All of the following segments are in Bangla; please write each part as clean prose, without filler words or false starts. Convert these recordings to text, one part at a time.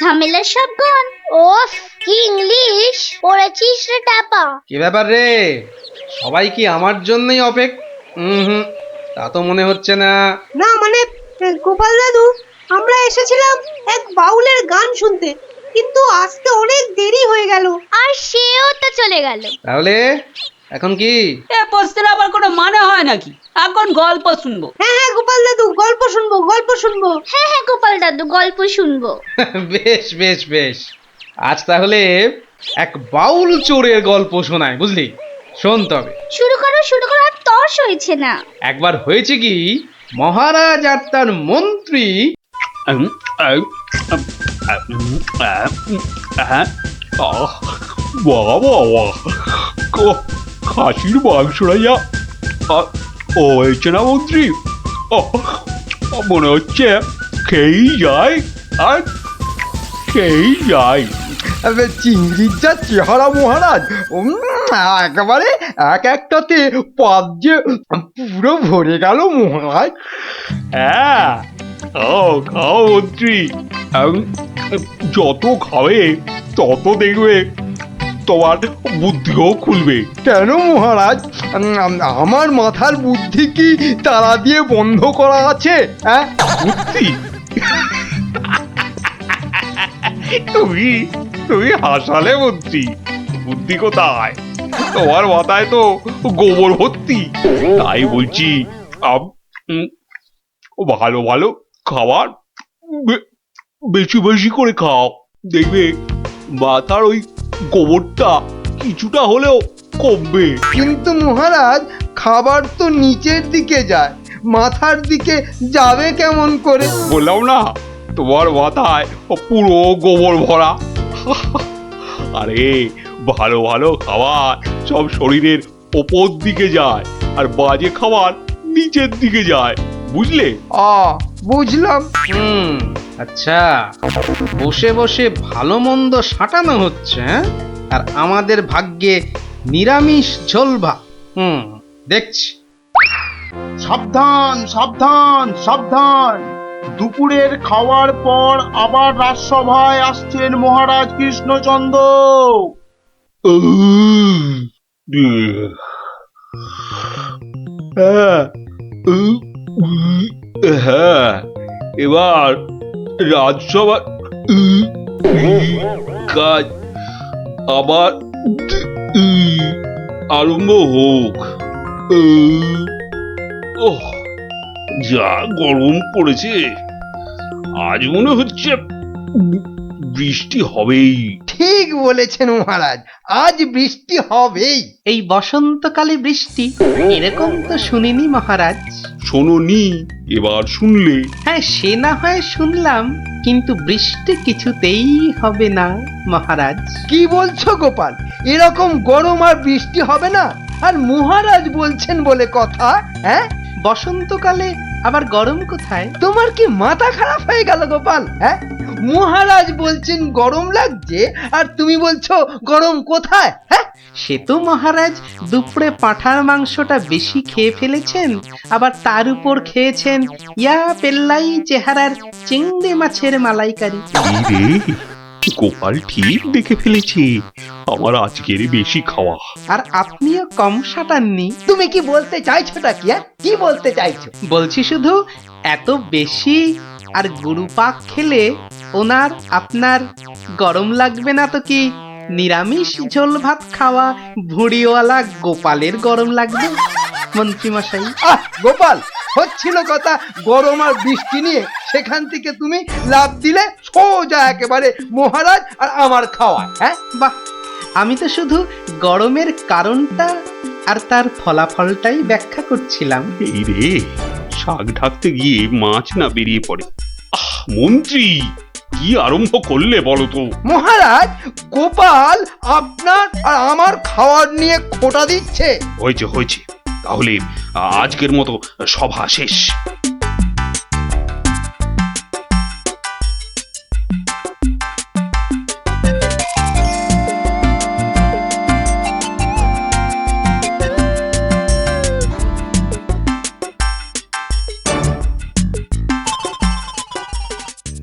ঝামেলার সব গন। ওফ, কি ইংলিশ পড়েছিস রে টাপা। কি ব্যাপার রে, সবাই কি আমার জন্যই হুম, তা তো মনে হচ্ছে না। না মানে গোপাল দাদু, আমরা এসেছিলাম এক বাউলের গান শুনতে, কিন্তু আসতে অনেক দেরি হয়ে গেল। আর সেও তো চলে গেল। তাহলে এখন কি? এ প্রশ্নের আবার কোনো মানে হয় নাকি? এখন গল্প শুনবো। হ্যাঁ হ্যাঁ গোপাল দাদু, গল্প শুনবো গল্প শুনবো। হ্যাঁ হ্যাঁ গোপাল দাদু, গল্প শুনবো। বেশ বেশ বেশ, আজ তাহলে এক বাউল চোরের গল্প শোনায়, বুঝলি? শোন তবে। শুরু করো শুরু করো, আর তর্স হয়েছে না। একবার হয়েছে কি, মহারাজ আর তার মন্ত্রী খাসির মাংস রাইয়া ও হয়েছে না মন্ত্রী? মনে হচ্ছে খেয়েই যায় আর খেয়েই যায়। চিংড়ির যা চেহারা মহারাজ, একেবারে এক একটাতে পাত যে পুরো ভরে গেল মহারাজ। হ্যাঁ, খাও খাও মন্ত্রী, যত খাবে তত দেখবে তোমার বুদ্ধিও খুলবে। কেন মহারাজ, আমার মাথার বুদ্ধি কি তালা দিয়ে বন্ধ করা আছে? হ্যাঁ, বুদ্ধি? তুমি তুমি হাসালে মন্ত্রী, বুদ্ধি কোথায়? তোমার মাথায় তো গোবর ভর্তি। তাই বলছি, ভালো ভালো খাবার বেশি বেশি করে খাও, দেখবে মাথার ওই গোবরটা কিছুটা হলেও কমবে। কিন্তু মহারাজ, খাবার তো নিচের দিকে যায়, মাথার দিকে যাবে কেমন করে? বললাম না, তোমার মাথায় পুরো গোবর ভরা। আরে ভালো ভালো খাবার সব শরীরের ওপর দিকে যায়, আর বাজে খাবার নিচের দিকে যায়, বুঝলে? বুঝলাম। আচ্ছা, বসে বসে ভালো মন্দ সাঁটানো হচ্ছে, হ্যাঁ? আর আমাদের ভাগ্যে নিরামিষ ঝোল ভাত। দেখছি। সাবধান সাবধান সাবধান, দুপুরের খাওয়ার পর আবার রাজসভায় আসছেন মহারাজ কৃষ্ণচন্দ্র। হ্যাঁ, এবার রাজসভা কাজ আবার আরম্ভ হোক। ওহ, যা গরম পড়েছে, আজ মনে হচ্ছে বৃষ্টি হবেই। ঠিক বলেছেন মহারাজ, আজ বৃষ্টি হবেই। এই বসন্তকালে বৃষ্টি, এরকম তো শুনিনি মহারাজ। শোনোনি, এবার শুনলে। হ্যাঁ, সে না হয় শুনলাম, কিন্তু বৃষ্টি কিছুতেই হবে না মহারাজ। কি বলছো গোপাল, এরকম গরম আর বৃষ্টি হবে না? আর মহারাজ বলছেন বলে কথা। হ্যাঁ, বসন্তকালে আবার গরম কোথায়? তোমার কি মাথা খারাপ হয়ে গেল গোপাল? হ্যাঁ, মহারাজ বলছেন গরম লাগছে, আর তুমি বলছো গরম কোথায়? হ্যাঁ, সে তো মহারাজ দুপুরে পাঁঠার মাংসটা বেশি খেয়ে ফেলেছেন, আবার তার উপর খেয়েছেন ইয়া পেল্লাই চেহারার চিংড়ি মাছের মালাইকারি। রে, গোপাল ঠিক দেখে ফেলেছে আমার আজকের বেশি খাওয়া। আর আপনিও কম সাটাননি। তুমি কি বলতে চাইছোটা কি? হ্যাঁ, কি বলতে চাইছো? বলছি শুধু, এত বেশি আর গুরুপাক খেলে ওনার আপনার গরম লাগবে না তো কি নিরামিষ ঝোল ভাত খাওয়া ভুড়িওয়ালা গোপালের গরম লাগবে মন্ত্রী মশাই? গোপাল, হচ্ছিল কথা গরম আর বৃষ্টি নিয়ে, সেখান থেকে তুমি লাভ দিলে সোজা একেবারে মহারাজ আর আমার খাওয়া। হ্যাঁ, বাহ, আমি তো শুধু গরমের কারণটা আর তার ফলাফলটাই ব্যাখ্যা করছিলাম। এই রে, শাক ঢাকতে গিয়ে মাছ না বেরিয়ে পড়ে। মন্ত্রী, কি আরম্ভ করলে বলো তো? মহারাজ, গোপাল আপনার আর আমার খাওয়ার নিয়ে খোঁটা দিচ্ছে। হয়েছে হয়েছে, তাহলে আজকের মতো সভা শেষ।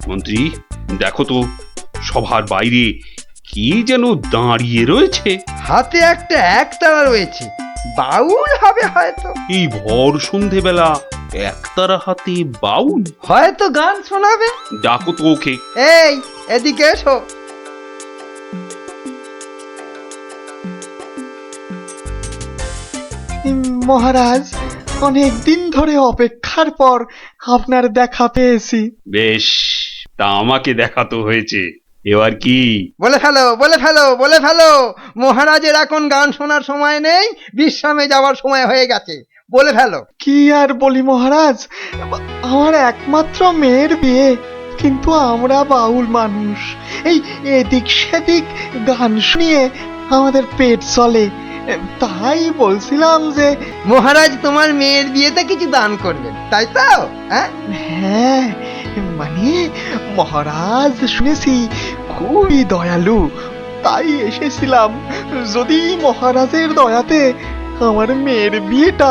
মন্ত্রী, দেখো তো সভার বাইরে কি যেন দাঁড়িয়ে রয়েছে। হাতে একটা একতারা রয়েছে, বাউল হবে হয়তো। এই ভর সন্ধেবেলা একতারা হাতে বাউল, হয়তো গান শোনাবে। ডাকো তো ওকে। এই এদিকে এসো। মহারাজ, অনেক দিন ধরে অপেক্ষার পর আপনার দেখা পেয়েছি। বেশ, তা আমাকে দেখাতো হয়েছে, এবার কি? বলে ফেলো, বলে ফেলো, বলে ফেলো। মহারাজের এখন গান শোনার সময় নেই, বিশ্রামে যাওয়ার সময় হয়ে গেছে। বলে ফেলো। কি আর বলি মহারাজ, আমার একমাত্র মেয়ের বিয়ে, কিন্তু আমরা বাউল মানুষ, এই এদিক সেদিক গান শুনিয়ে আমাদের পেট চলে। তাই বলছিলাম যে মহারাজ তোমার মেয়ের বিয়েতে কিছু দান করবেন, তাই তো? হ্যাঁ, হ্যাঁ, মানে মহারাজ শুনেছি খুবই দয়ালু, তাই এসেছিলাম। যদি মহারাজের দয়াতে আমার মেয়ের বিয়েটা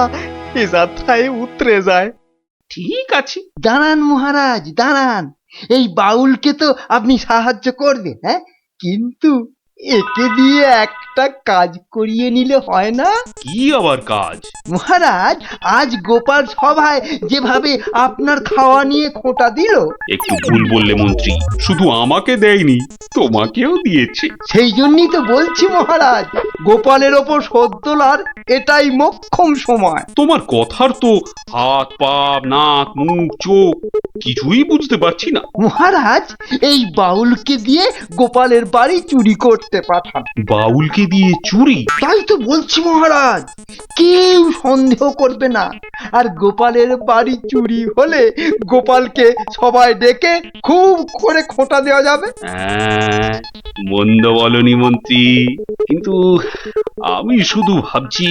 এ যাত্রায় উতরে যায়। ঠিক আছে, দাঁড়ান মহারাজ, দাঁড়ান। এই বাউলকে তো আপনি সাহায্য করবেন, হ্যাঁ, কিন্তু একে দিয়ে একটা কাজ করিয়ে নিলে হয় না? কি আবার কাজ? মহারাজ, আজ গোপাল সভায় যেভাবে আপনার খাওয়া নিয়ে খোঁটা দিল, একটু ভুল বললে মন্ত্রী, শুধু আমাকে দেয়নি, তোমাকেও দিয়েছে। সেই জন্যই তো বলছি মহারাজ, গোপালের ওপর শোধ তোলার এটাই মোক্ষম সময়। তোমার কথার তো হাত পা নাক মুখ চোখ কিছুই বুঝতে পারছি না। মহারাজ, এই বাউলকে দিয়ে গোপালের বাড়ি চুরি করতে পাঠান। বাউলকে দিয়ে চুরি? তাই তো বলছি মহারাজ, কেউ সন্দেহ করবে না। আর গোপালের বাড়ি চুরি হলে গোপালকে সবাই ডেকে খুব করে খোঁটা দেওয়া যাবে। হ্যাঁ, মন্দ বলনি মন্ত্রী, কিন্তু আমি শুধু ভাবছি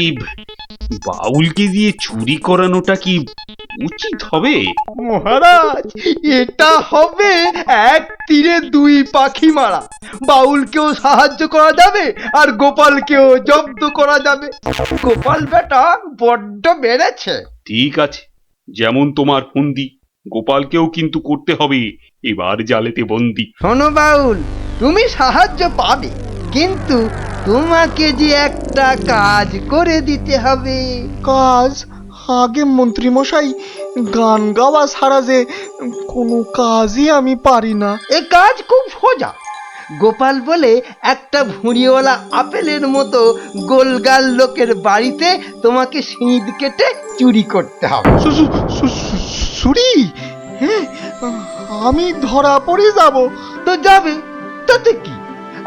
বাউলকে দিয়ে চুরি করানোটা কি উচিত হবে? মহারাজ, এটা হবে এক তীরে দুই পাখি মারা। বাউলকেও সাহায্য করা যাবে আর গোপালকেও জব্দ করা যাবে। গোপাল বেটা বড্ড বেড়েছে। ঠিক আছে, যেমন তোমার ফন্দি, গোপালকেও কিন্তু করতে হবে এবার জালেতে বন্দি। শোনো বাউল, তুমি সাহায্য পাবে, কিন্তু তোমাকে যে একটা কাজ করে দিতে হবে। কাজ? আগে মন্ত্রী মশাই, গান গাওয়া ছাড়া যে কোনো কাজই আমি পারি না। এ কাজ খুব সোজা। গোপাল বলে একটা ভুঁড়িওয়ালা আপেলের মতো গোলগাল লোকের বাড়িতে তোমাকে সিঁধ কেটে চুরি করতে হবে। চুরি? হ্যাঁ, আমি ধরা পড়ে যাব। তো যাবে, তাতে কি?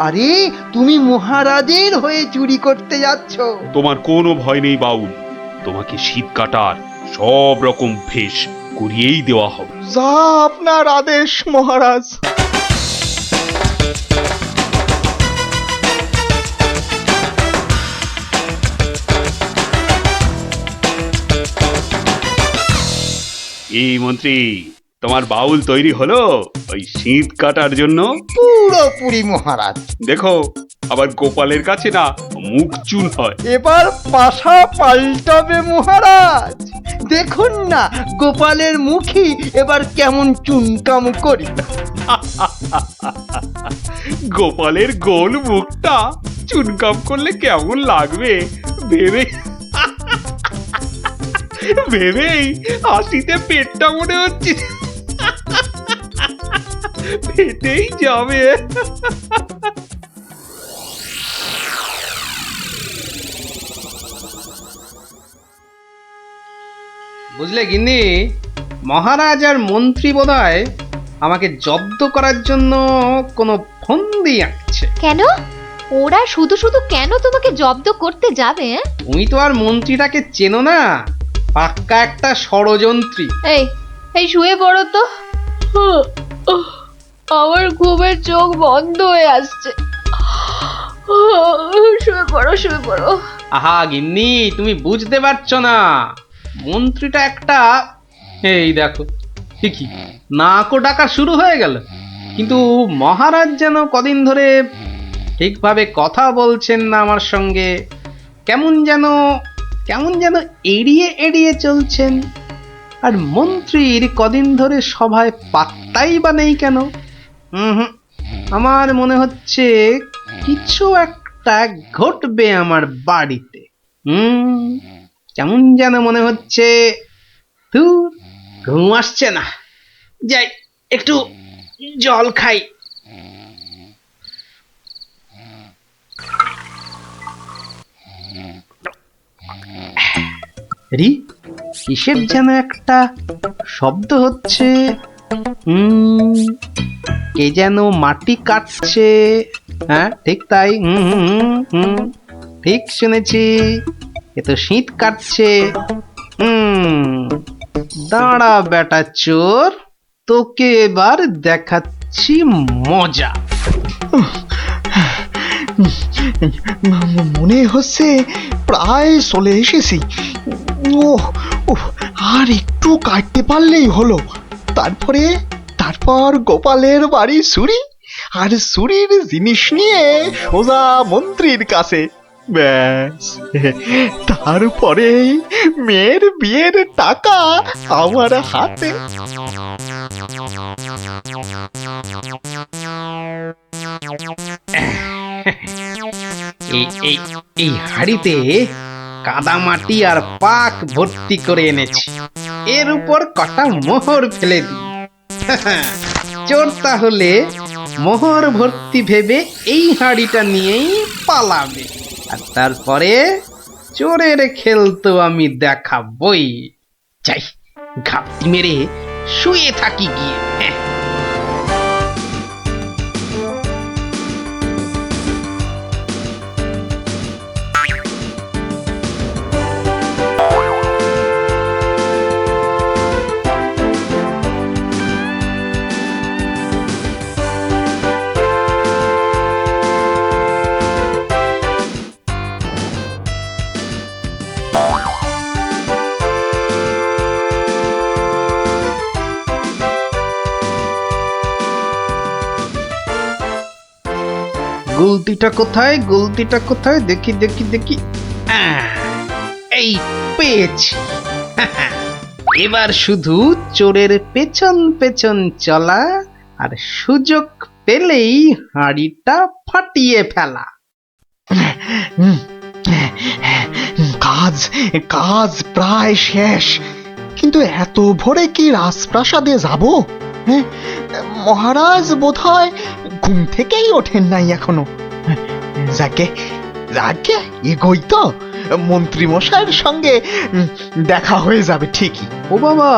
আরে, তুমি মহারাজের হয়ে চুরি করতে যাচ্ছ। তোমার কোনো ভয় নেই বাউল, তোমাকে শীত কাটার সব রকম ভেষ করিয়েই দেওয়া হবে। যা আপনার আদেশ মহারাজ। এই মন্ত্রী, তোমার বাউল তৈরি হলো ওই শীত কাটার জন্য? পুরোপুরি মহারাজ। দেখো, আবার গোপালের কাছে না মুখ চুন হয়। এবার পাশা পাল্টাবে মহারাজ। দেখুন না গোপালের মুখী এবার কেমন চুনকাম করি। গোপালের গোল মুখটা চুনকাম করলে কেমন লাগবে ভেবে ভেবেই হাসিতে পেটটা মনে হচ্ছে ফেটেই যাবে। বুঝলে গিন্নি, মহারাজ আর মন্ত্রী বোধহয় আমাকে জব্দ করার জন্য কোনো ফন্দি আঁকছে। কেন? ওরা শুধু শুধু কেন তোমাকে জব্দ করতে যাবে? তুমি তো আর মন্ত্রীটাকে চেনো না, পাক্কা একটা ষড়যন্ত্রী। এই এই শুয়ে পড়ো তো। আমার ঘুমের চোখ বন্ধ হয়ে আসছে। শুয়ে পড়ো, শুয়ে পড়ো। আহা গিন্নি, তুমি বুঝতে পারছো না, মন্ত্রীটা একটা, এই দেখো ঠিকই নাকও ডাকা শুরু হয়ে গেল। কিন্তু মহারাজ যেন কদিন ধরে ঠিকভাবে কথা বলছেন না আমার সঙ্গে, কেমন যেন এড়িয়ে এড়িয়ে চলছেন। আর মন্ত্রীর কদিন ধরে সভায় পাত্তাই বা নেই কেন? আমার মনে হচ্ছে কিছু একটা ঘটবে আমার বাড়িতে। কেমন যেন মনে হচ্ছে। ঘুম আসছে না, যাই একটু জল খাই। কিসের যেন একটা শব্দ হচ্ছে। কে যেন মাটি কাটছে। হ্যাঁ ঠিক তাই, ঠিক শুনেছি। এ তো শীত কাটছে। দাঁড়া বেটা চোর, তোকে এবার দেখাচ্ছি মজা। মনে হচ্ছে প্রায় চলে এসেছি। আর একটু কাটতে পারলেই হলো। তারপর গোপালের বাড়ি চুরি, আর চুরির জিনিস নিয়ে সোজা মন্ত্রীর কাছে। ব্যাস, তারপরে মেয়ের বিয়ের টাকা আমার হাতে। এই হাড়িতে কাদা মাটি আর পাক ভর্তি করে এনেছি। এর উপর কটা মোহর ফেলে দিই। চোর তাহলে মোহর ভর্তি ভেবে এই হাড়িটা নিয়েই পালাবে, আর তারপরে চোরের খেল তো আমি দেখাবই। যাই ঘাপটি মেরে শুয়ে থাকি গিয়ে। গুলতিটা কোথায় দেখি। এই পেয়েছি। এবার শুধু চোরের পেছন পেছন চলা, আর সুযোগ পেলেই হাঁড়িটা ফাটিয়ে ফেলা। কাজ প্রায় শেষ, কিন্তু এত ভোরে কি রাজপ্রাসাদে যাব? মহারাজ বোধহয় ঘুম থেকেই ওঠেন নাই এখনো। যাকে এগোই তো, মন্ত্রী মশাইয়ের সঙ্গে দেখা হয়ে যাবে ঠিকই। ও বাবা,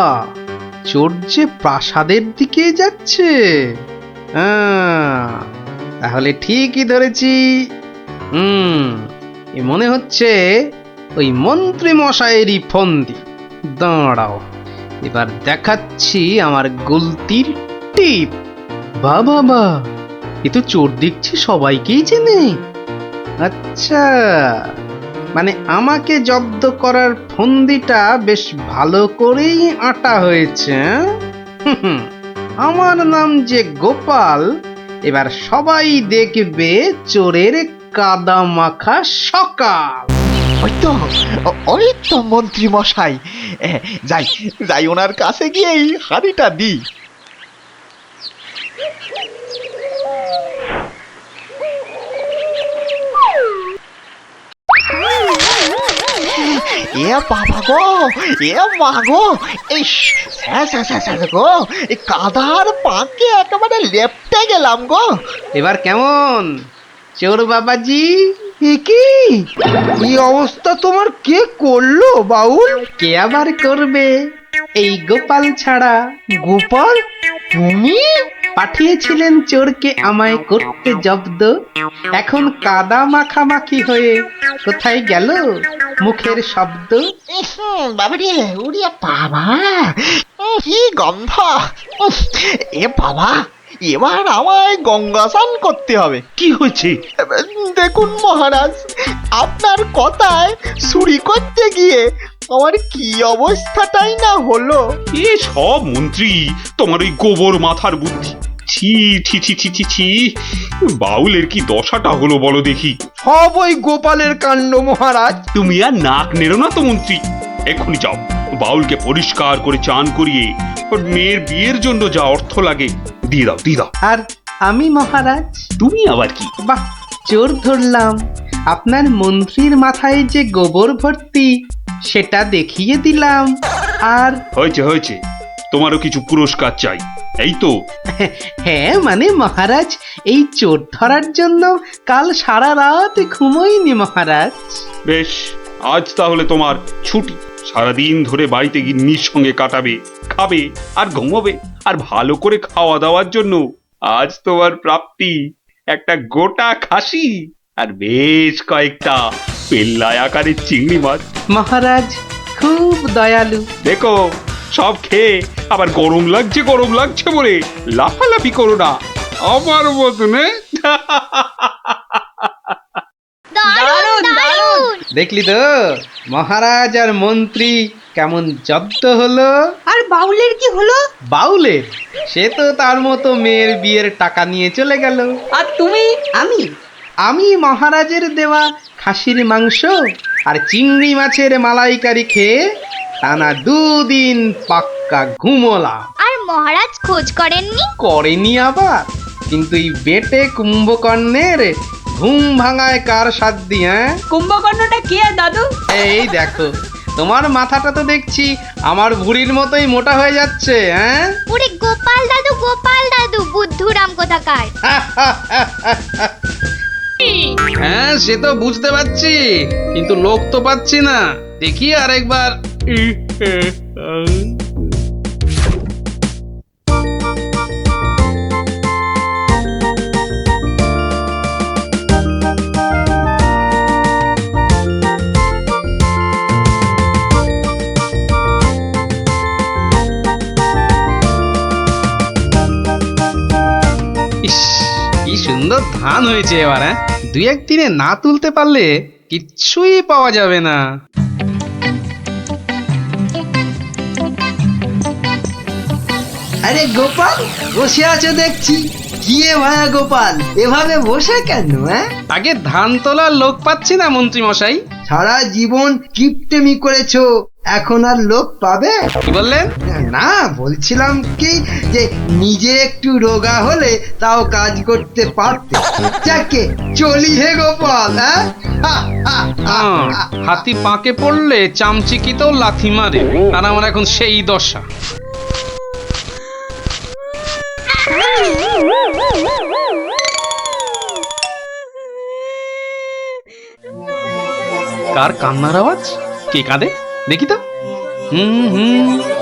চোর যে প্রাসাদের দিকে যাচ্ছে। তাহলে ঠিকই ধরেছি। মনে হচ্ছে ওই মন্ত্রী মশাইয়েরই ফন্দি। দাঁড়াও, এবার দেখাচ্ছি আমার গুলতির টিপ। বাবা, এ তো চোর দেখছি সবাইকেই চেনে। আচ্ছা, মানে আমাকে জব্দ করার ফন্দিটা বেশ ভালো করেই আঁটা হয়েছে। আমার নাম যে গোপাল, এবার সবাই দেখবে চোরের কাদা মাখা সকাল। ওই তো মন্ত্রী মশাই। যাই ওনার কাছে গিয়ে এই হাড়িটা দিই। এ বাবা গো, এ মা গো, এই গো, এই কাদার পাকে একেবারে লেপটে গেলাম গো। এবার কেমন চোর বাবাজি? কি এই অবস্থা তোমার কে করলো বাউল? কে আবার করবে, এই গোপাল ছাড়া। গোপাল? তুমি পাঠিয়েছিলেন চোরকে আমায় করতে জব্দ। এখন কাদা মাখামাখি হয়ে কোথায় গেল মুখের শব্দ? বাবারে, উড়িয়া বাবা, কি গন্ধ! এ বাবা, এবার আমায় গঙ্গা স্নান করতে হবে। কি হয়েছে? দেখুন মহারাজ, আপনার কথায় চুরি করতে গিয়ে আমার কি অবস্থাটাই না হলো। এ সব মন্ত্রী তোমার ওই গোবর মাথার বুদ্ধি। ছি ছি ছি ছি ছি ছি, বাউলের কি দশাটা হলো বলো দেখি। সব ওই গোপালের কাণ্ড মহারাজ। তুমি আর নাক নেড়ো না তো মন্ত্রী, এক্ষুনি যাও বাউলকে পরিষ্কার করে চান করিয়ে ওর মেয়ের বিয়ের জন্য যা অর্থ লাগে দিয়ে দাও। আর আমি মহারাজ। তুমি আবার কি? বাহ, চোর ধরলাম। আপনার মন্ত্রীর মাথায় যে গোবর ভর্তি সেটা দেখিয়ে দিলাম। আর হয়েছে হয়েছে, তোমারও কিছু পুরস্কার চাই, এই তো? হ্যাঁ মানে মহারাজ, এই চোর ধরার জন্য কাল সারা রাত ঘুমোইনি মহারাজ। বেশ, আজ তাহলে তোমার ছুটি। সারাদিন ধরে বাড়িতে গিন্নির সঙ্গে কাটাবে, খাবে আর ঘুমোবে। আর ভালো করে খাওয়া দাওয়ার জন্য আজ তোমার প্রাপ্তি একটা গোটা খাসি আর বেশ কয়েকটা পেল্লাই আকারের চিংড়ি মাছ। মহারাজ খুব দয়ালু। দেখো, সব খেয়ে আবার গরম লাগছে বলে লাফালাফি করো না আমার মতনে। দারুণ দারুণ। দেখলি তো মহারাজ আর মন্ত্রী কেমন জব্দ হলো। আর বাউলের কি হলো? বাউলের সে তো তার মতো মেয়ের বিয়ের টাকা নিয়ে চলে গেল। আর তুমি? আমি মহারাজের দেওয়া খাসির মাংস আর চিংড়ি মাছের মালাইকারি খেয়ে টানা 2 দিন পাক্কা ঘুমোলাম। আর মহারাজ খোঁজ করেননি? করেনি আবার, কিন্তু এই বেটে কুম্ভকর্ণের ঘুম ভাঙায় কার সাধ্যি? হ্যাঁ, কুম্ভকর্ণটা কে দাদু? এই দেখো, তোমার মাথাটা তো দেখছি আমার ভুঁড়ির মতোই মোটা হয়ে যাচ্ছে। হ্যাঁ, ওরে গোপাল দাদু বুদ্ধুরাম কোথাকার। হ্যাঁ সে তো বুঝতে পারছি, কিন্তু লোক তো পাচ্ছি না। দেখি আরেকবার। ইস, কি সুন্দর ধান হয়েছে এবার। হ্যাঁ, 2-1 দিনে না তুলতে পারলে কিচ্ছুই পাওয়া যাবে না। আরে গোপাল, বসে আছো দেখছি। কি ভায়া গোপাল, এভাবে বসে কেন? আগে ধান তোলার লোক পাচ্ছি না মন্ত্রী মশাই। সারা জীবন কিপটেমি করেছো, এখন আর লোক পাবে? কি বললেন? না, বলছিলাম কি যে নিজে একটু রোগা হলে তাও কাজ করতে পারতে। যাকে চলি হে গোপাল। হাতি পাকে পড়লে চামচিকিতেও লাথি মারে, আর আমার এখন সেই দশা। কার কান্নার আওয়াজ? কে কাঁদে দেখি তো।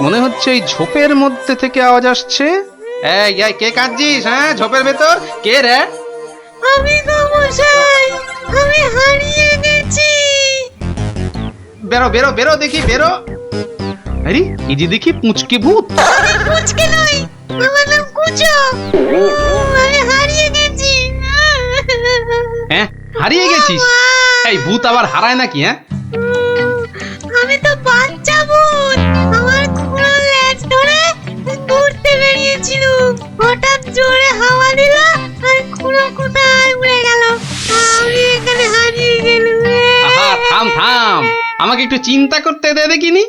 মনে হচ্ছে এই ঝোপের মধ্যে থেকে আওয়াজ আসছে। এই কে কাঁদছিস? হ্যাঁ, ঝোপের ভেতর কে রে? আমি তো মশাই, আমি হারিয়ে গেছি। বেরো বেরো বেরো দেখি, বেরো। আরে এই যে দেখি পুঁচকে ভূত। আমি পুচকে নই, আমার নাম কুচো। আমি হারিয়ে গেছি। হ্যাঁ, হারিয়ে গেছিস? এই ভূত আবার হারায় নাকি? হ্যাঁ, আমি তো বাচ্চা ভূত। আমার খুঁড়ো লেজ ধরে ঘুরতে বেরিয়েছিল, হঠাৎ জোরে হাওয়া দিল আর খুঁড়ো কোথায় উড়ে গেল। আমি এখানে হারিয়ে গেলাম। আহা, থাম থাম, আমাকে একটু চিন্তা করতে দে দেখিনি।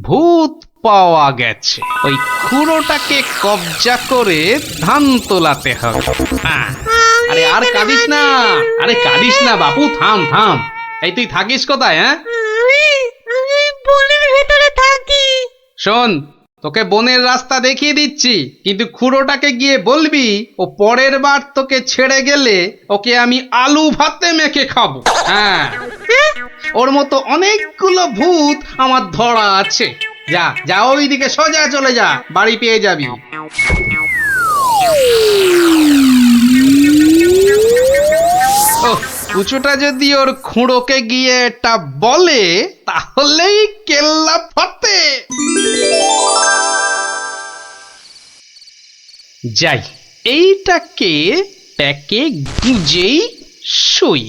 ভূত পাওয়া গেছে। ওই খুঁড়োটাকে কবজা করে ধান তোলাতে হবে। হ্যাঁ, আরে আর কাঁদিস না, আরে কাঁদিস না বাপু, থাম থাম। এই তুই থাকিস কোথায়? হ্যাঁ, আমি বনের ভেতরে থাকি। শোন, তোকে বনের রাস্তা দেখিয়ে দিচ্ছি, কিন্তু খুঁড়োটাকে গিয়ে বলবি ও পরের বার তোকে ছেড়ে গেলে ওকে আমি আলু ভাতে মেখে খাবো। হ্যাঁ, ওর মতো অনেকগুলো ভূত আমার ধরা আছে। যা যা, ওইদিকে সোজা চলে যা, বাড়ি পেয়ে যাবি। ওহ, কুচোটা যদি ওর খুঁড়োকে গিয়ে এটা বলে তাহলেই কেল্লা ফতে। যাই, এইটাকে প্যাকে গুজেই সই।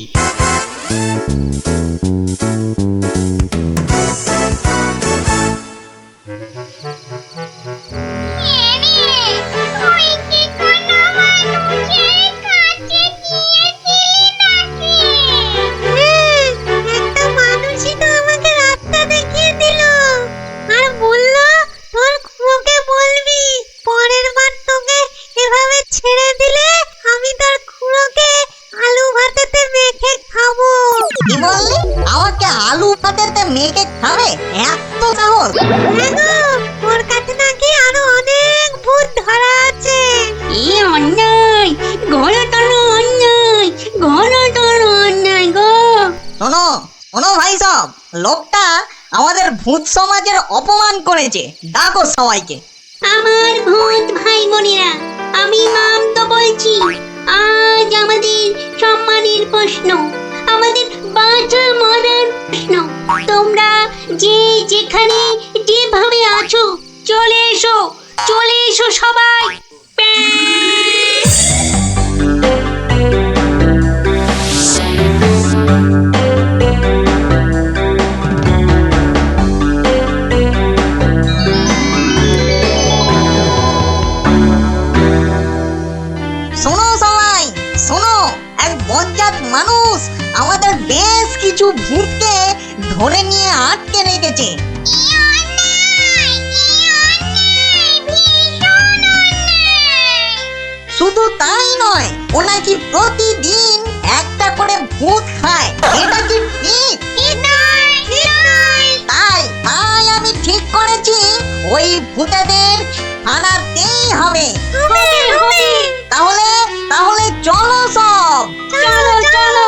একটা মানুষই তো আমাকে রাস্তা দেখিয়ে দিল আর বলল তোর খুঁড়োকে বলবি পরের বার তোকে এভাবে খাবে? এত সাহস? ওর কাছে নাকি আরো অনেক ভূত ধরা আছে। কি অন্যায়, ঘোরতর অন্যায়, ঘোরতর অন্যায় গো। শোনো শোনো ভাই সব, লোকটা আমাদের ভূত সমাজের অপমান করেছে। ডাকো সবাইকে। আমার ভূত ভাই বোনেরা, আমি নাম তো বলছি। আজ আমাদের সম্মানের প্রশ্ন, আমাদের বাঁচা মরার প্রশ্ন। তোমরা যে যেখানে যেভাবে আছো চলে এসো, চলে এসো সবাই। শোনো সবাই শোনো, এক বজ্জাত মানুষ আমাদের বেশ কিছু ভূতকে ধরে নিয়ে আটকে রেখেছে। শুধু তাই নয়, ও নাকি প্রতিদিন একটা করে ভূত খায়। এটা কি ঠিক? তাই তাই আমি ঠিক করেছি, ওই ভূতেদের আনাতেই হবে। তাহলে তাহলে চলো সব। চলো চলো,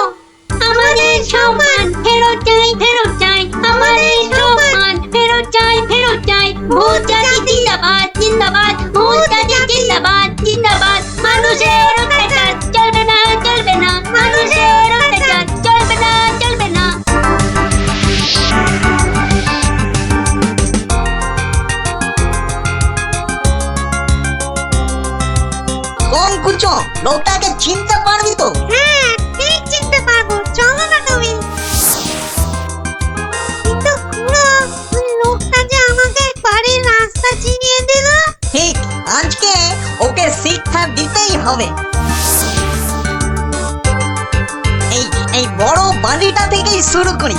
আমাদের সম্মান ফেরত চাই, ফেরত চাই, আমাদের সম্মান ফেরত চাই, ফেরত চাই। ভূত জাতি জিন্দাবাদ, জিন্দাবাদ, ভূত জাতি জিন্দাবাদ, জিন্দাবাদ। মানুষের অত্যাচার চলবে না, চলবে না, মানুষের অত্যাচার চলবে না, চলবে না। কোন কুচো, লোকটাকে চিনতে পারবি তো? হ্যাঁ, ঠিক চিনতে পারবো। চলো না তুমি। কিন্তু খুড়ো, ওই লোকটা যে আমাকে বাড়ির রাস্তা চিনিয়ে দিল। ঠিক, আজকে ওকে শিক্ষা দিতেই হবে। এই এই বড় বাড়িটা থেকেই শুরু করি।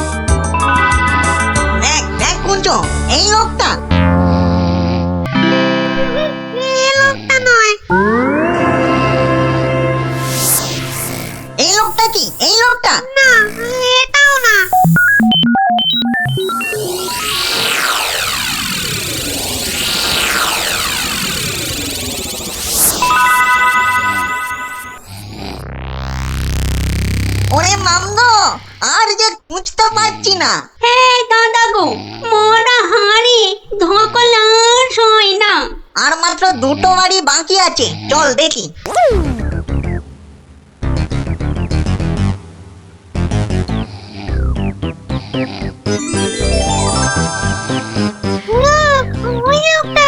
দেখ দেখ কুঞ্চ, এই লোকটা। এই লোকটা নয়। এই লোকটা কি? এই লোকটা না, এটাও না। ওরে মামদো, আর যে খুঁজতে পারছি না। হ্যাঁ দাদা গো, মরা হাড়ি ধকল আর সয় না। আর মাত্র দুটো বাড়ি বাকি আছে, চল দেখি। ওই লোকটা,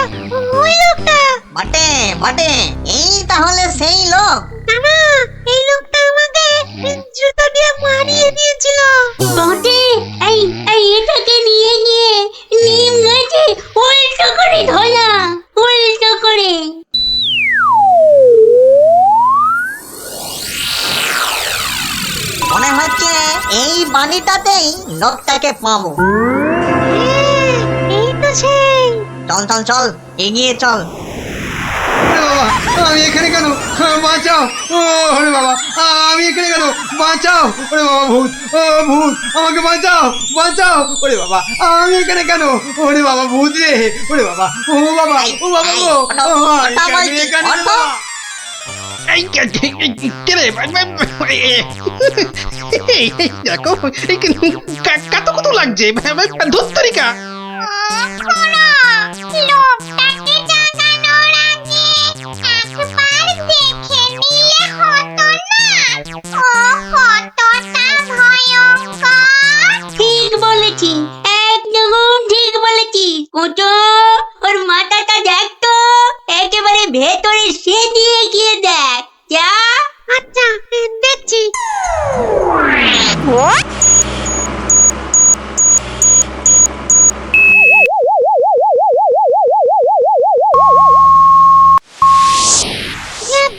ওই লোকটা। বটে বটে, এই তাহলে সেই লোক। না, এই লোকটা আমাকে জুতো দিয়ে মারিয়ে দিয়েছিল। বটে, এই এই এটাকে নিয়ে গিয়ে নিম গাছে উল্টো করে ধরা, উল্টো করে। মনে হচ্ছে এই বাড়িটাতেই লোকটাকে পাবো। এই তো সেই। চল চল চল, এগিয়ে চল। আমি এখানে কেন? বাঁচাও! ওরে বাবা, আমি এখানে কেন? বাঁচাও! ওরে বাবা, ভূত! ও ভূত, আমাকে বাঁচাও, বাঁচাও! ওরে বাবা, আমি এখানে কেন? ওরে বাবা, ভূত রে! ওরে বাবা, ও বাবা, ও বাবা গো! আমি এখানে কেন? দেখো কত কত লাগছে ধুত্তরিকা। লোকটাকে জাগানোর আগে একবার দেখে নিলে হতো না? ও কতটা ভয়ঙ্কর। ঠিক বলেছি, একদম ঠিক বলেছি। কোটো, ওর মাথাটা দেখ তো, একেবারে ভেতরে সে দিয়ে গিয়ে দেখ। যা। আচ্ছা, দেখছি।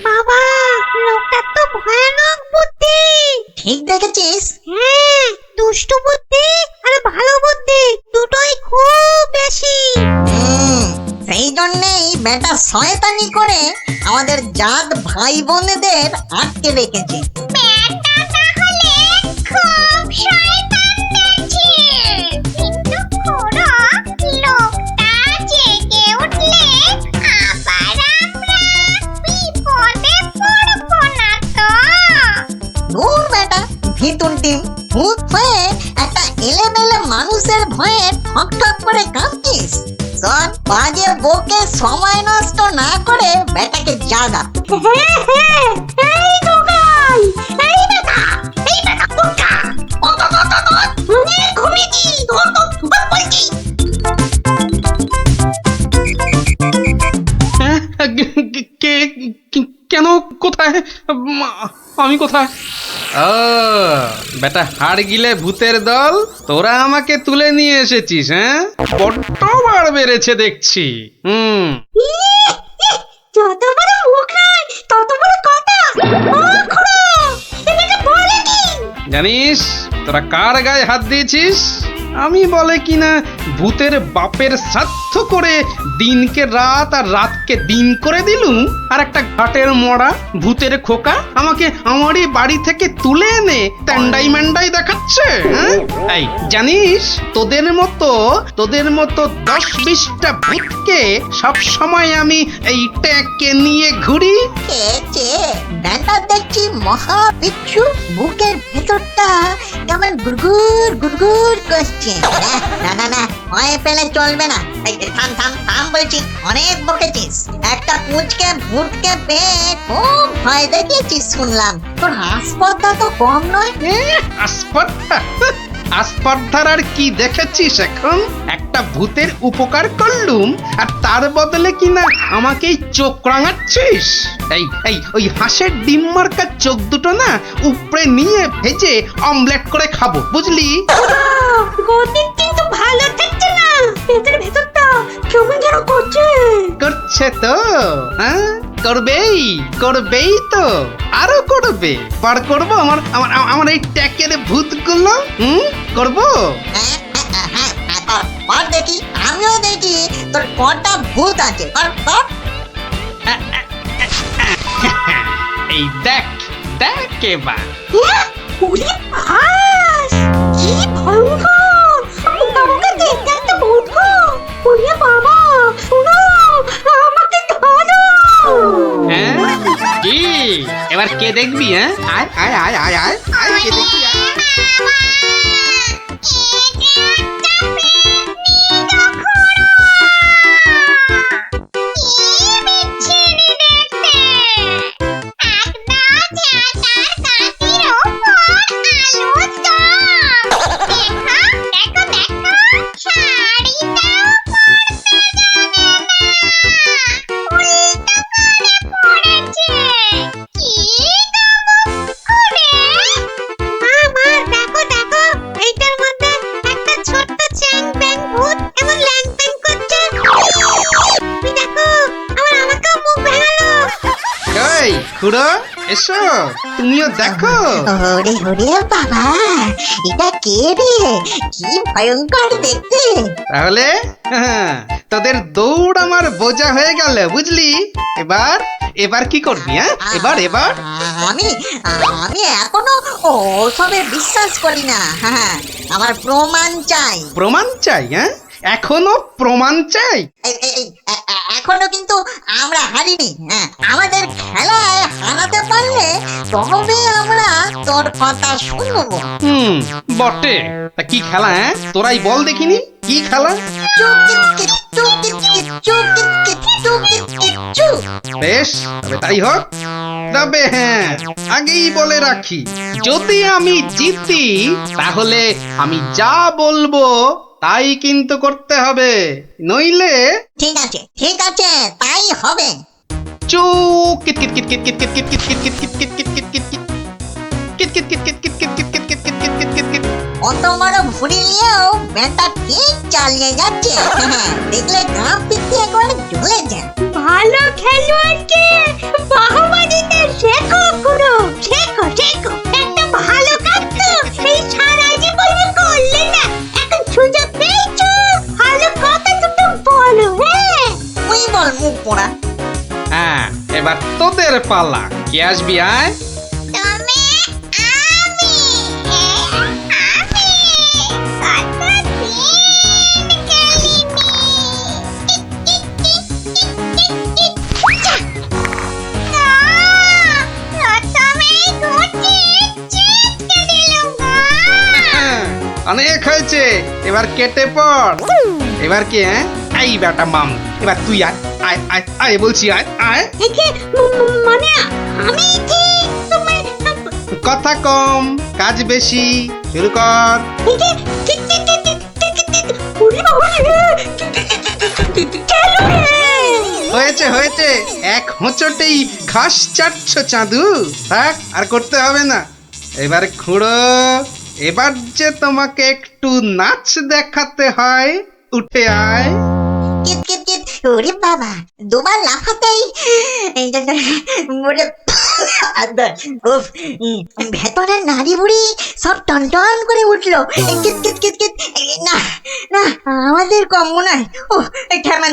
বাবা, লোকটা তো ভয়ানক বুদ্ধি। ঠিক দেখেছিস? হ্যাঁ, দুষ্টু বুদ্ধি আর ভালো বুদ্ধি দুটোই খুব বেশি। সেই জন্যেই বেটা শয়তানি করে আমাদের জাত ভাই বোনেদের আটকে রেখেছে। বেটা তাহলে খুব শয়তান দেখছি। কিন্তু ভিতুনটি ভূত হয়ে একটা এলেমেলে মানুষের ভয়ে ঠক ঠক করে কাঁপছিস? শোন, বাজে বকে সময় নষ্ট না করে বেটাকে জাগা। হ্যাঁ হ্যাঁ, এই দোকান, এই বেটা কোনটা? অনেক ঘুমিয়েছি, বলছি। হ্যাঁ, কেন, কোথায়, আমি কোথায়? ও বেটা, হাড় গিলে ভূতের দল, তোরা আমাকে তুলে নিয়ে এসেছিস? হ্যাঁ, বড্ড বার বেড়েছে দেখছি। যত বড় মুখ নয় তত বড় কথা। ও খুড়ো, এটা বলে কি? জানিস তোরা কার গায়ে হাত দিয়েছিস? আমি বলে কিনা ভূতের বাপের শ্রাদ্ধ করে দিনকে রাত আর রাতকে দিন করে দিলুম, আর একটা ঘাটের মরা ভূতের খোকা আমাকে আমারই বাড়ি থেকে তুলে এনে ট্যান্ডাই ম্যান্ডাই দেখাচ্ছে। হ্যাঁ, এই জানিস তোদের মতো 10-20টা ভূতকে সব সময় আমি এই ট্যাঁকে নিয়ে ঘুরি। বেটা দেখছি মহা বিচ্ছু, বুকের ভেতরটা কেমন গুড়গুড় গুড়গুড় করছে। না না না, ভয় পেলে চলবে না। থাম থাম থাম বলছি, অনেক বকেছিস। একটা পুচকে ভূতকে পেয়ে খুব ভয় দেখিয়েছিস শুনলাম। তোর হাসপাতাল তো কম নয়। আসপার্ধার আর কি দেখেছিস এখন? একটা ভূতের উপকার করলুম আর তার বদলে কিনা আমাকেই চোখ রাঙাচ্ছিস। এই ওই হাঁসের ডিম মার্কা চোখ দুটো না উপরে নিয়ে ভেজে অমলেট করে খাবো, বুঝলি? গতি কিন্তু ভালো থাকছে না, পেটের ভেতরটা কেমন যেন করছে তো। হ্যাঁ, করবেই তো, আরো করবে। বার করবো আমার এই ট্যাকের ভূতগুলো। করবো। দেখি, আমিও দেখি তোর কটা ভূত আছে। এই দেখ এবার। ওরে বাস, কি ভয়ঙ্কর! আমাকে দেখতে একটা ভূত গো! ওরে বাবা, শুনো, আমাকে ধরো! হ্যাঁ, কি এবার কে দেখবি? হ্যাঁ, আয় কে দেখবি? খুড়ো, এসো, তুমিও দেখো। ওরে ওরে বাবা, এটা কে রে? কি ভয়ঙ্কর দেখতে। তাহলে তোদের দৌড় আমার বোঝা হয়ে গেল, বুঝলি? এবার কি করবি? হ্যাঁ, এবার আমি এখনো ওসবে বিশ্বাস করি না। হ্যাঁ, আমার প্রমাণ চাই। হ্যাঁ, এখনো প্রমাণ চাই? এখনো কিন্তু আমরা হারিনি। হ্যাঁ, আমাদের খেলায় হারাতে পারলে তবে আমরা তোর কথা শুনবো। বটে। তা কি খেলা? হ্যাঁ, তোরাই বল দেখিনি, কি খেলা? বেশ, তবে তাই হোক। তবে হ্যাঁ, আগেই বলে রাখি, যদি আমি জিতি তাহলে আমি যা বলবো তাই কিন্তু করতে হবে, নইলে। ঠিক আছে, তাই হবে। চুপ। অত বড় ভুড়ি নিয়েও বেটা ঠিক চালিয়ে যাচ্ছে। দেখলে গা পিছিয়ে করে ঝুলে যায়। ভালো খেলোয়াড়কে বাহবা দিতে শেখো খুড়ো, শেখো। একটা ভালো কাজ তো এই সারা জীবনে করলে না, এখন সুযোগ পেয়েছো, ভালো কথা দুটো বলো। হ্যাঁ, তুই বল মুখ পোড়া। হ্যাঁ, এবার তোদের পালা। কে আসবি? আয়। অনেক হয়েছে, এবার কেটে পড়। এবার কি হ্যাঁ? এই বেটা মাম, এবার তুই আয় আয় আয় আয় বলছি, আয় আয়। একে মানে আমি কি তুমি কথা কম, কাজ বেশি, শুরু কর। একে ওরে বাবা কেন রে? হয়েছে হয়েছে, এক হোঁচটেই ঘাস চাটছ চাঁদু। থাক, আর করতে হবে না। এবার খুঁড়ো, এবার যে তোমাকে একটু নাচ দেখাতে হয়, উঠে আয়। কিত কিত কিত ওরে বাবা দুবার লাফাতেই উফ, ভেতরের নাড়ি বুড়ি সব টনটন করে উঠলো। কিত কিত কিত কিত না না আমাদের কম মনে হয়। ও ক্ষমা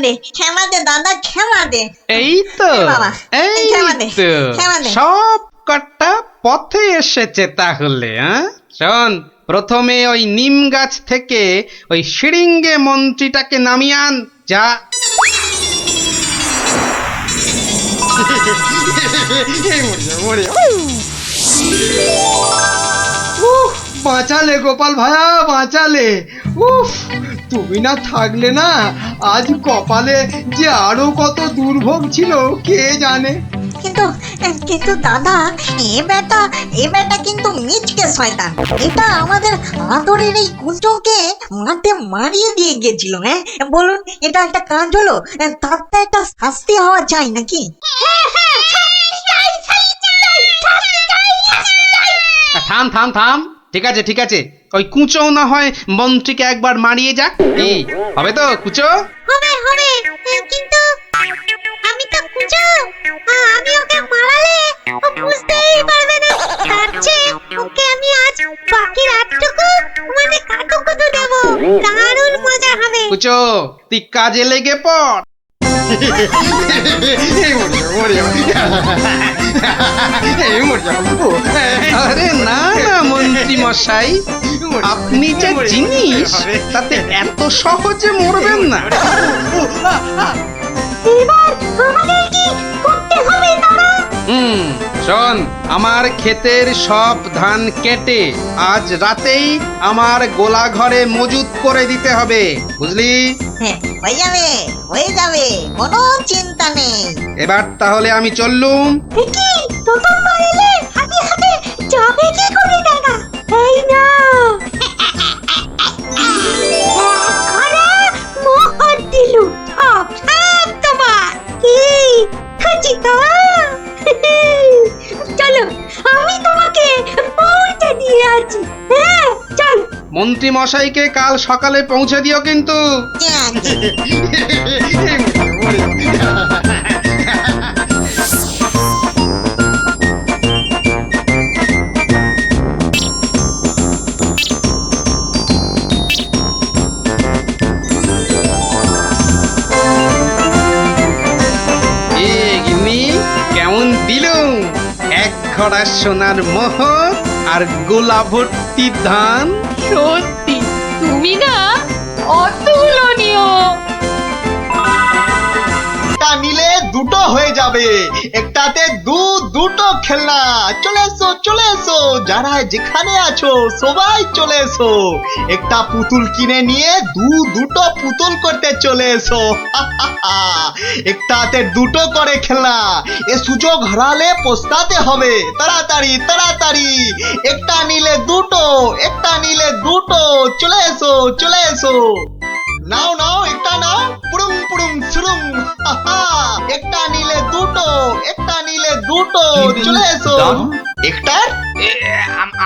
দে দাদা, ক্ষমা দে। এই তো, বাবা, এই ক্ষমা দে, তো ক্ষমা দে। সব কটা পথে এসেছে তাহলে। হ্যাঁ শোন, প্রথমে ওই নিম গাছ থেকে ওই শিরিঙ্গে মন্ত্রীটাকে নামিয়ে আন। যা। উফ, বাঁচালে গোপাল ভায়া, বাঁচালে। উফ, তুমি না থাকলে না আজ কপালে যে আরো কত দুর্ভোগ ছিল কে জানে। কিন্তু কিন্তু দাদা এ বেটা কিন্তু মিচকে শয়তান। এটা আমাদের আদরের এই কুঞ্চকে মাঠে মারিয়ে দিয়ে গেছিল। হ্যাঁ বলুন, এটা একটা কাজ হলো? তার তো একটা শাস্তি হওয়া চাই নাকি? থাম থাম থাম, ঠিক আছে ঠিক আছে, ওই কুঁচো না হয় মন্ত্রীকে একবার মারিয়ে যাক। এই হবে তো কুঁচো? হবে হবে, কিন্তু আমি তো কুঁচো, আমি ওকে মারালে ও বুঝতেই পারবে না। তার চেয়ে ওকে আমি আজ বাকি রাতটুকু মানে কাটুকুটু দেব, দারুণ মজা হবে। কুঁচো, তুই কাজে লেগে পড়। আরে না না মন্ত্রী মশাই, আপনি যে জিনিস তাতে এত সহজে মরবেন না। এবার আমাদের কি করতে হবে দাদা? শোন, আমার ক্ষেতের সব ধান কেটে আজ রাতেই আমার গোলা ঘরে মজুত করে দিতে হবে, বুঝলি? হ্যাঁ, হয়ে যাবে, কোনো চিন্তা নেই। এবার তাহলে আমি চললুম। কি প্রথম পাইলে হাতে হাতে যাবে কি করে দাদা? এই না ঘরে মোহর দিলু, সব সব তোমার। কি খাচিকা? চলো, আমি তোমাকে পৌঁছে দিয়ে আছি। হ্যাঁ চল। মন্ত্রী মশাইকে কাল সকালে পৌঁছে দিও কিন্তু। কেমন দিলুম এক ঘড়া সোনার মোহর আর গোলা ভর্তি ধান। সত্যি তুমি না অতুলনীয়। একটা নিলে দুটো হয়ে যাবে, একটাতে দুটো খেলনা। চলে এসো যারা যেখানে আছো সবাই চলে এসো। একটা পুতুল কিনে নিয়ে দুটো পুতুল করতে চলে এসো। একটাতে দুটো করে খেলনা, এ সুযোগ হারালে পস্তাতে হবে। তাড়াতাড়ি তাড়াতাড়ি, একটা নিলে দুটো। চলে এসো। নাও একটা নাও, পুরুম পুরুম সুরুম। একটা নিলে দুটো। চলে এসো। একটা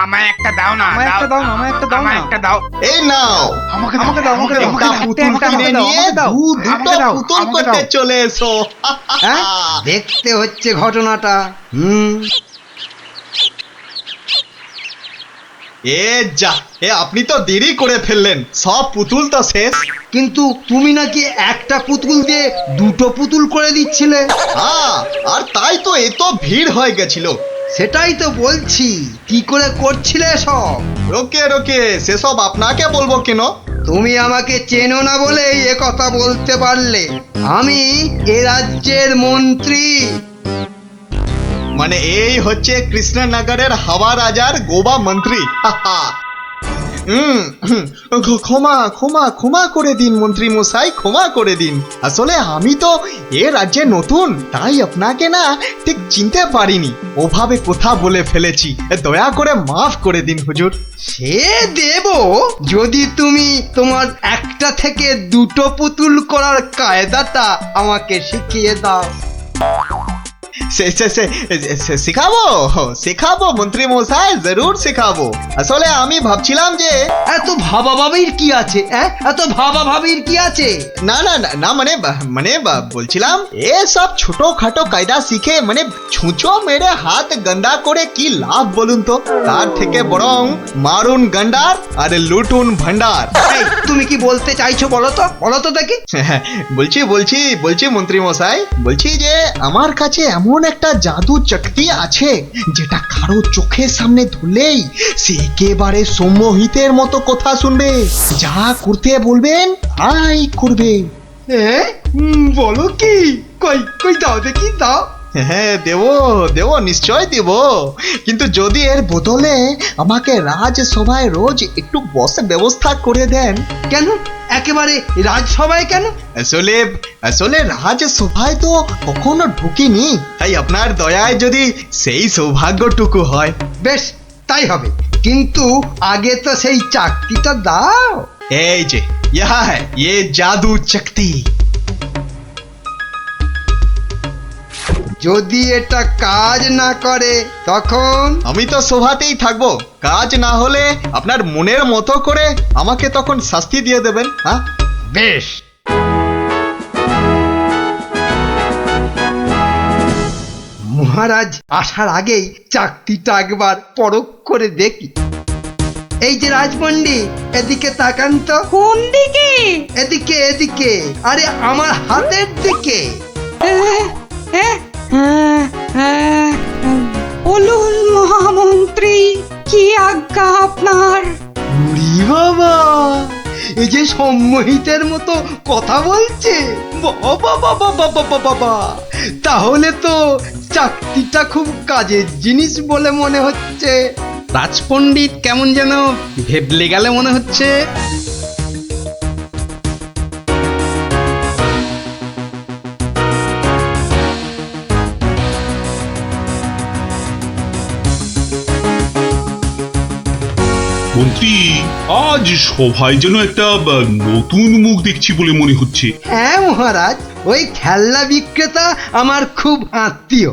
আমায় একটা দাও না, আমায় একটা দাও। এই নাও, আমাকে দাও। একটা পুতুল কিনে নিয়ে দুটো পুতুল করতে চলে এসো। দেখতে হচ্ছে ঘটনাটা। আপনি তো দেরি করে ফেললেন, সব পুতুল তো শেষ। কিন্তু তুমি নাকি একটা পুতুল দিয়ে দুটো পুতুল করে দিচ্ছিলে। আর তাই তো এত ভিড় হয়ে গেছিল। সেটাই তো বলছি, কি করে করছিলে সব? রোকে সেসব আপনাকে বলবো কেন? তুমি আমাকে চেনো না বলেই এ কথা বলতে পারলে। আমি এ রাজ্যের মন্ত্রী। মানে এই হচ্ছে কৃষ্ণনগরের হাওয়া রাজার গোবা মন্ত্রী। ক্ষমা ক্ষমা ক্ষমা করে দিন মন্ত্রী মশাই, ক্ষমা করে দিন। আসলে আমি তো এ রাজ্যে নতুন, তাই আপনাকে না ঠিক চিনতে পারিনি, ওভাবে কথা বলে ফেলেছি, দয়া করে মাফ করে দিন হুজুর। সে দেব, যদি তুমি তোমার একটা থেকে দুটো পুতুল করার কায়দাটা আমাকে শিখিয়ে দাও। শেখাবো শেখাবো মন্ত্রী মশাই, জরুর শেখাবো। আসলে আমি ভাবছিলাম যে এত ভাবা ভাবির কি আছে? এত ভাবা ভাবির কি আছে? না না না না, মানে বলছিলাম এসব ছোটখাটো কায়দা শিখে মানে ছুঁচো মেরে হাত গন্ডা করে কি লাভ বলুন তো? তার থেকে বরং মারুন গন্ডার আর লুটুন ভান্ডার। এই, তুমি কি বলতে চাইছো বলো তো দেখি। বলছি মন্ত্রী মশাই, বলছি যে আমার কাছে এমন একটা জাদু শক্তি আছে যেটা কারো চোখের সামনে ধরলেই সে একেবারে সম্মোহিতের মতো কথা শুনবে, যা করতে বলবেন তাই করবে। বলো কি? কই দাও দেখি, দাও। হ্যাঁ দেবো নিশ্চয় দেব, কিন্তু যদি এর বদলে আমাকে রাজসভায় রোজ একটু বসে ব্যবস্থা করে দেন। কেন একেবারে রাজসভায় কেন? আসলে রাজসভায় তো কখনো ঢুকিনি, তাই আপনার দয়ায় যদি সেই সৌভাগ্যটুকু হয়। বেশ, তাই হবে, কিন্তু আগে তো সেই চাকরিটা দাও। এই যে ইহা হ্যায় ये জাদু শক্তি। যদি এটা কাজ না করে তখন? আমি তো সভাতেই থাকবো, কাজ না হলে আপনার মনের মতো করে আমাকে তখন শাস্তি দিয়ে দেবেন। হ্যাঁ বেশ। মহারাজ আসার আগেই চাকতিটা একবার পরখ করে দেখি। এই যে রাজপণ্ডিত, এদিকে তাকান তো। কোন দিকে? এদিকে, আরে আমার হাতের দিকে। বলুন মহামন্ত্রী, কি আজ্ঞা আপনার? উরি বাবা, এই যে সম্মোহিতের মতো কথা বলছে, বাবা, তাহলে তো চাকতিটা খুব কাজের জিনিস বলে মনে হচ্ছে। রাজপণ্ডিত কেমন যেন ভেবলে গেলে মনে হচ্ছে। মন্ত্রী, আজ সভায় যেন একটা নতুন মুখ দেখছি বলে মনে হচ্ছে। হ্যাঁ মহারাজ, ওই খেলনা বিক্রেতা আমার খুব আত্মীয়,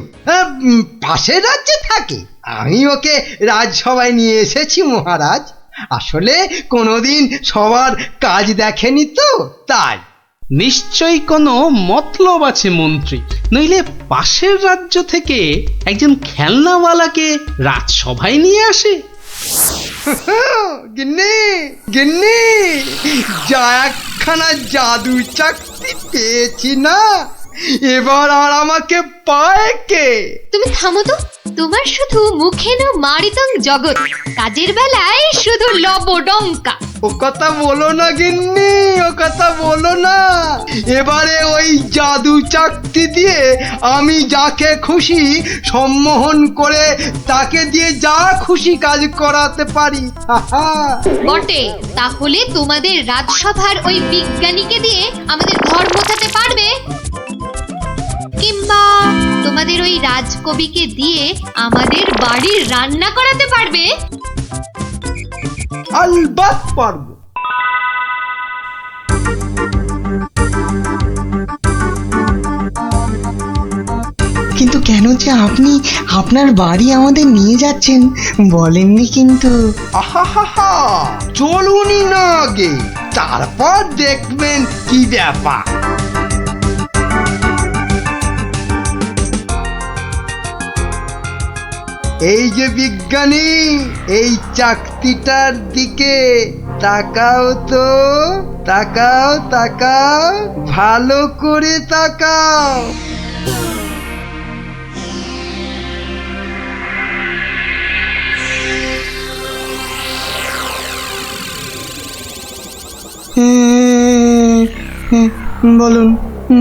পাশের রাজ্যে থাকে। আমি ওকে রাজসভায় নিয়ে এসেছি মহারাজ। আসলে কোনোদিন সবার কাজ দেখেনি তো, তাই। নিশ্চয়ই কোনো মতলব আছে মন্ত্রী, নইলে পাশের রাজ্য থেকে একজন খেলনাওয়ালাকে রাজসভায় নিয়ে আসে। গিন্নি, যা একখানা জাদু চাকতি পেয়েছি না, এবার আর আমাকে পায় কে? তুমি থামো তো, তোমার শুধু মুখে না মারিতং জগৎ, কাজের বেলায় শুধু লবডঙ্কা। ও কথা বলো না গিন্নি, ও কথা বলো না। এবারে ওই জাদু চাকতি দিয়ে আমি যাকে খুশি সম্মোহন করে তাকে দিয়ে যা খুশি কাজ করাতে পারি। বটে, তাহলে তোমাদের রাজসভার ওই বিজ্ঞানীকে দিয়ে আমাদের ঘর মোছাতে পারবে? কিংবা তোমাদের ওই রাজকবিকে দিয়ে আমাদের বাড়ির রান্না করাতে পারবে? আলবাত পারবো। কিন্তু কেন যে আপনি আপনার বাড়ি আমাদের নিয়ে যাচ্ছেন বলেননি কিন্তু। আহা, চলুনই না আগে, তারপর দেখবেন কি ব্যাপার। এই যে বিজ্ঞানী, এই চাকতিটার দিকে তাকাও তো, তাকাও, ভালো করে তাকাও।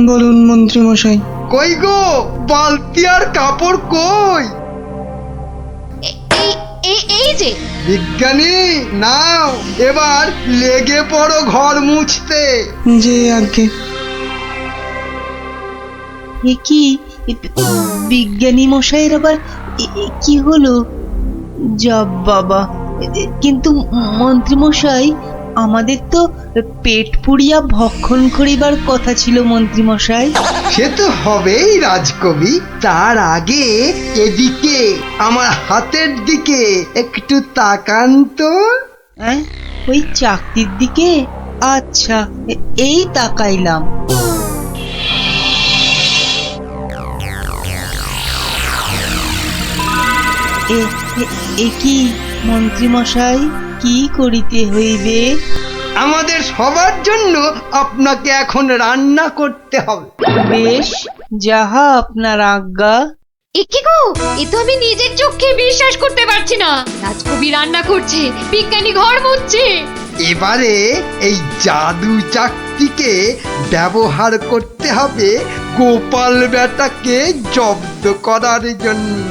বলুন মন্ত্রী মশাই। কই গো, বালতি আর কাপড় কই? এই হয়েছে? বিজ্ঞানী নাও এবার লেগে পড়ো ঘর মুছতে। যে আগে এ কি বিজ্ঞানী মশাইয়ের আবার কি হলো? যাব বাবা, কিন্তু মন্ত্রী মশাই, আমাদের তো পেট পুড়িয়া ভক্ষণ করিবার কথা ছিল মন্ত্রী মশাই। সে তো হবেই রাজকবি, তার আগে এদিকে আমার হাতের দিকে একটু তাকান তো। হ্যাঁ, ওই চাকতির দিকে? আচ্ছা, এই তাকাইলাম। এ কি মন্ত্রী মশাই, কি করিতে হইবে? আমাদের সবার জন্য আপনাকে এখন রান্না করতে হবে। বেশ, যাহা আপনার আজ্ঞা। এ কি গো, এ তো আমি নিজের চোখে বিশ্বাস করতে পারছি না। রাজকবি রান্না করছে, বিজ্ঞানী ঘর মুছছে। এবারে এই জাদু চাকতিকে ব্যবহার করতে হবে গোপাল বেটাকে জব্দ করার জন্য।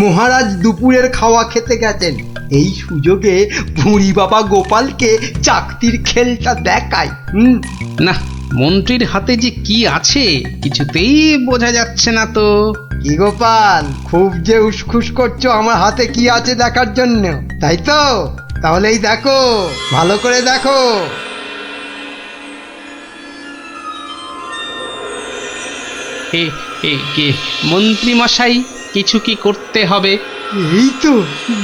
মহারাজ দুপুরের খাওয়া খেতে গেছেন, এই সুযোগে ভুঁড়ি বাবা গোপালকে চাকতির খেলটা দেখায়। না, মন্ত্রীর হাতে যে কি আছে কিছুতেই বোঝা যাচ্ছে না তো। কি গোপাল, খুব যে উসখুস করছো আমার হাতে কি আছে দেখার জন্য, তাই তো? তাহলেই দেখো, ভালো করে দেখো। মন্ত্রী মশাই, কিছু কি করতে হবে? এই তো,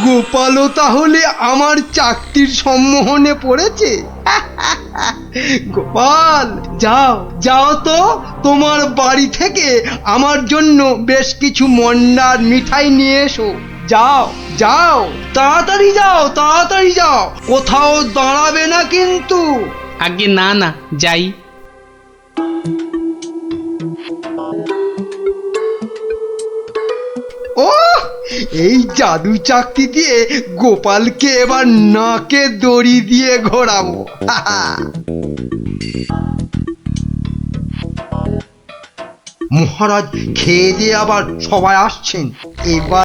গোপালও তাহলে আমার চাকতির সম্মোহনে পড়েছে। গোপাল, যাও যাও তো, তোমার বাড়ি থেকে আমার জন্য বেশ কিছু মন্ডার মিঠাই নিয়ে এসো। যাও যাও, তাড়াতাড়ি যাও, তাড়াতাড়ি যাও, কোথাও দাঁড়াবে না কিন্তু। আগে না না, যাই। ও, এই জাদু চাকতি দিয়ে গোপালকে এবার নাকে দড়ি দিয়ে ঘোরাবো। মহারাজ খেয়ে দিয়ে আবার সবাই আসছেন, এবার